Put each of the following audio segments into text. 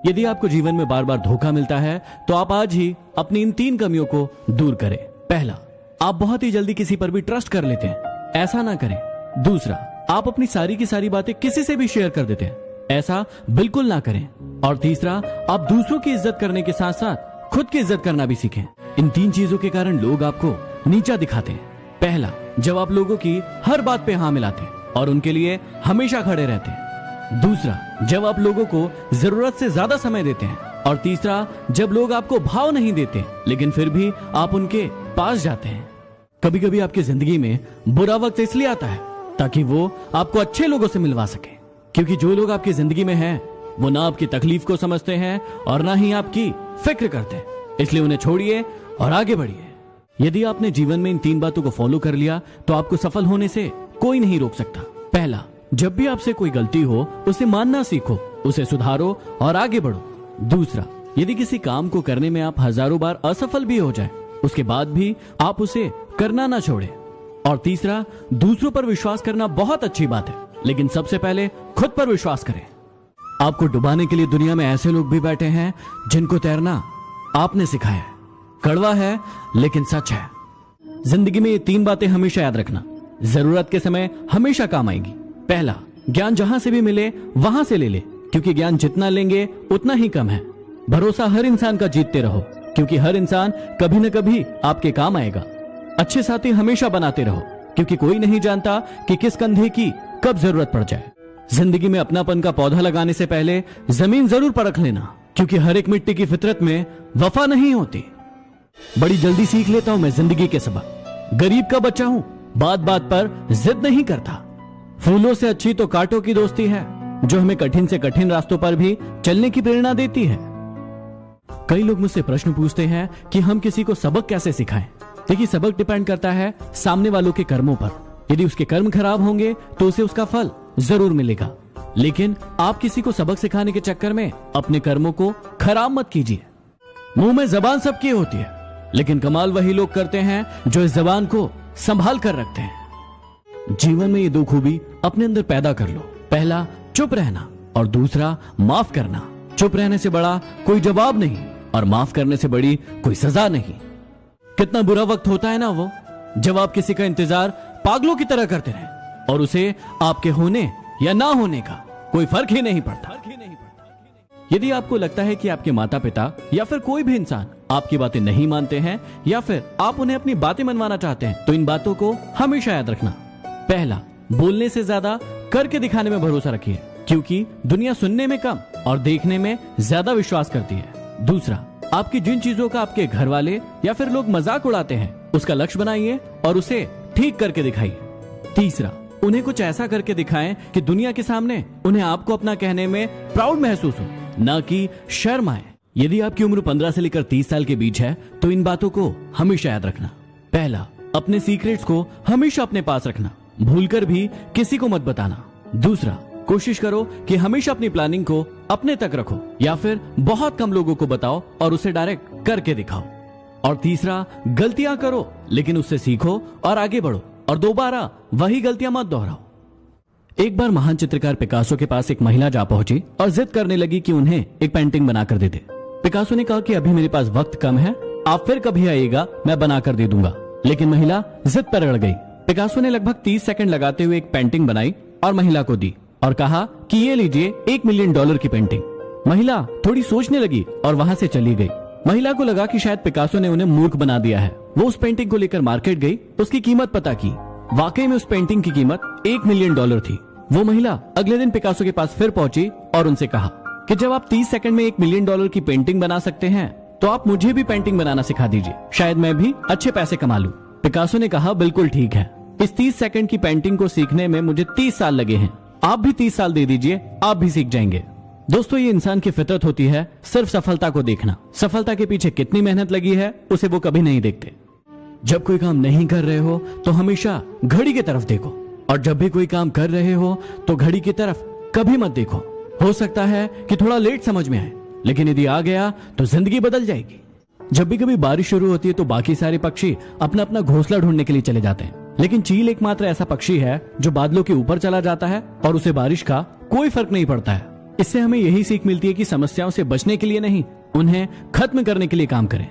यदि आपको जीवन में बार बार धोखा मिलता है तो आप आज ही अपनी इन 3 कमियों को दूर करें। पहला, आप बहुत ही जल्दी किसी पर भी ट्रस्ट कर लेते हैं, ऐसा ना करें। दूसरा, आप अपनी सारी की सारी बातें किसी से भी शेयर कर देते हैं, ऐसा बिल्कुल ना करें। और तीसरा, आप दूसरों की इज्जत करने के साथ साथ खुद की इज्जत करना भी सीखें। इन 3 चीजों के कारण लोग आपको नीचा दिखाते हैं। पहला, जब आप लोगों की हर बात पे हाँ मिलाते हैं और उनके लिए हमेशा खड़े रहते हैं। दूसरा, जब आप लोगों को जरूरत से ज्यादा समय देते हैं। और तीसरा, जब लोग आपको भाव नहीं देते लेकिन फिर भी आप उनके पास जाते हैं। कभी कभी आपकी जिंदगी में बुरा वक्त इसलिए आता है ताकि वो आपको अच्छे लोगों से मिलवा सके, क्योंकि जो लोग आपकी जिंदगी में हैं वो ना आपकी तकलीफ को समझते हैं और ना ही आपकी फिक्र करते हैं। इसलिए उन्हें छोड़िए और आगे बढ़िए। यदि आपने जीवन में इन 3 बातों को फॉलो कर लिया तो आपको सफल होने से कोई नहीं रोक सकता। पहला, जब भी आपसे कोई गलती हो उसे मानना सीखो, उसे सुधारो और आगे बढ़ो। दूसरा, यदि किसी काम को करने में आप हजारों बार असफल भी हो जाए उसके बाद भी आप उसे करना ना छोड़ें। और तीसरा, दूसरों पर विश्वास करना बहुत अच्छी बात है, लेकिन सबसे पहले खुद पर विश्वास करें। आपको डुबाने के लिए दुनिया में ऐसे लोग भी बैठे हैं जिनको तैरना आपने सिखाया है। कड़वा है लेकिन सच है। जिंदगी में ये 3 बातें हमेशा याद रखना, जरूरत के समय हमेशा काम आएगी। पहला, ज्ञान जहां से भी मिले वहां से ले ले, क्योंकि ज्ञान जितना लेंगे उतना ही कम है। भरोसा हर इंसान का जीतते रहो, क्योंकि हर इंसान कभी न कभी आपके काम आएगा। अच्छे साथी हमेशा बनाते रहो, क्योंकि कोई नहीं जानता कि किस कंधे की कब जरूरत पड़ जाए। जिंदगी में अपनापन का पौधा लगाने से पहले जमीन जरूर परख लेना, क्योंकि हर एक मिट्टी की फितरत में वफा नहीं होती। बड़ी जल्दी सीख लेता हूं मैं जिंदगी के सबक। गरीब का बच्चा हूं, बात बात पर जिद नहीं करता। फूलों से अच्छी तो कांटों की दोस्ती है, जो हमें कठिन से कठिन रास्तों पर भी चलने की प्रेरणा देती है। कई लोग मुझसे प्रश्न पूछते हैं कि हम किसी को सबक कैसे सिखाएं। देखिए, सबक डिपेंड करता है सामने वालों के कर्मों पर। यदि उसके कर्म खराब होंगे तो उसे उसका फल जरूर मिलेगा, लेकिन आप किसी को सबक सिखाने के चक्कर में अपने कर्मों को खराब मत कीजिए। मुंह में जबान सबकी होती है, लेकिन कमाल वही लोग करते हैं जो इस जबान को संभाल कर रखते हैं। जीवन में ये 2 खूबी अपने अंदर पैदा कर लो। पहला, चुप रहना, और दूसरा, माफ करना। चुप रहने से बड़ा कोई जवाब नहीं और माफ करने से बड़ी कोई सजा नहीं। कितना बुरा वक्त होता है ना वो, जब आप किसी का इंतजार पागलों की तरह करते रहे और उसे आपके होने या ना होने का कोई फर्क ही नहीं पड़ता। यदि आपको लगता है कि आपके माता पिता या फिर कोई भी इंसान आपकी बातें नहीं मानते हैं या फिर आप उन्हें अपनी बातें मनवाना चाहते हैं, तो इन बातों को हमेशा याद रखना। पहला, बोलने से ज्यादा करके दिखाने में भरोसा रखिए, क्योंकि दुनिया सुनने में कम और देखने में ज्यादा विश्वास करती है। दूसरा, आपकी जिन चीजों का आपके घर वाले या फिर लोग मजाक उड़ाते हैं उसका लक्ष्य बनाइए और उसे ठीक करके दिखाइए। तीसरा, उन्हें कुछ ऐसा करके दिखाएं कि दुनिया के सामने उन्हें आपको अपना कहने में प्राउड महसूस हो, ना कि शर्म आए। यदि आपकी उम्र 15 से लेकर 30 साल के बीच है तो इन बातों को हमेशा याद रखना। पहला, अपने सीक्रेट्स को हमेशा अपने पास रखना, भूलकर भी किसी को मत बताना। दूसरा, कोशिश करो कि हमेशा अपनी प्लानिंग को अपने तक रखो या फिर बहुत कम लोगों को बताओ और उसे डायरेक्ट करके दिखाओ। और तीसरा, गलतियां करो लेकिन उससे सीखो और आगे बढ़ो और दोबारा वही गलतियां मत दोहराओ। एक बार महान चित्रकार पिकासो के पास एक महिला जा पहुंची और जिद करने लगी कि उन्हें एक पेंटिंग बनाकर दे दे। पिकासो ने कहा कि अभी मेरे पास वक्त कम है, आप फिर कभी आइएगा, मैं बनाकर दे दूंगा। लेकिन महिला जिद पर अड़ गई। पिकासो ने लगभग 30 सेकंड लगाते हुए एक पेंटिंग बनाई और महिला को दी और कहा कि ये लीजिए $1 मिलियन की पेंटिंग। महिला थोड़ी सोचने लगी और वहां से चली गई। महिला को लगा कि शायद पिकासो ने उन्हें मूर्ख बना दिया है। वो उस पेंटिंग को लेकर मार्केट गई, उसकी कीमत पता की। वाकई में उस पेंटिंग की कीमत $1 मिलियन थी। वो महिला अगले दिन पिकासो के पास फिर पहुंची और उनसे कहा कि जब आप 30 सेकंड में $1 मिलियन की पेंटिंग बना सकते हैं तो आप मुझे भी पेंटिंग बनाना सिखा दीजिए, शायद मैं भी अच्छे पैसे कमा लूं। पिकासो ने कहा, बिल्कुल ठीक है, इस 30 सेकंड की पेंटिंग को सीखने में मुझे 30 साल लगे हैं, आप भी 30 साल दे दीजिए, आप भी सीख जाएंगे। दोस्तों, ये इंसान की फितरत होती है सिर्फ सफलता को देखना। सफलता के पीछे कितनी मेहनत लगी है उसे वो कभी नहीं देखते। जब कोई काम नहीं कर रहे हो तो हमेशा घड़ी की तरफ देखो, और जब भी कोई काम कर रहे हो तो घड़ी की तरफ कभी मत देखो। हो सकता है कि थोड़ा लेट समझ में आए, लेकिन यदि आ गया तो जिंदगी बदल जाएगी। जब भी कभी बारिश शुरू होती है तो बाकी सारे पक्षी अपना अपना घोंसला ढूंढने के लिए चले जाते हैं, लेकिन चील एकमात्र ऐसा पक्षी है जो बादलों के ऊपर चला जाता है और उसे बारिश का कोई फर्क नहीं पड़ता है। इससे हमें यही सीख मिलती है कि समस्याओं से बचने के लिए नहीं, उन्हें खत्म करने के लिए काम करें।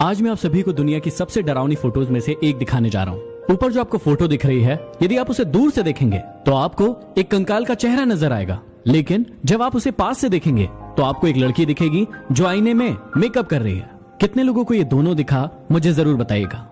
आज मैं आप सभी को दुनिया की सबसे डरावनी फोटोज में से एक दिखाने जा रहा हूँ। ऊपर जो आपको फोटो दिख रही है, यदि आप उसे दूर से देखेंगे तो आपको एक कंकाल का चेहरा नजर आएगा, लेकिन जब आप उसे पास से देखेंगे तो आपको एक लड़की दिखेगी जो आईने में मेकअप कर रही है। कितने लोगों को ये दोनों दिखा, मुझे जरूर बताइएगा।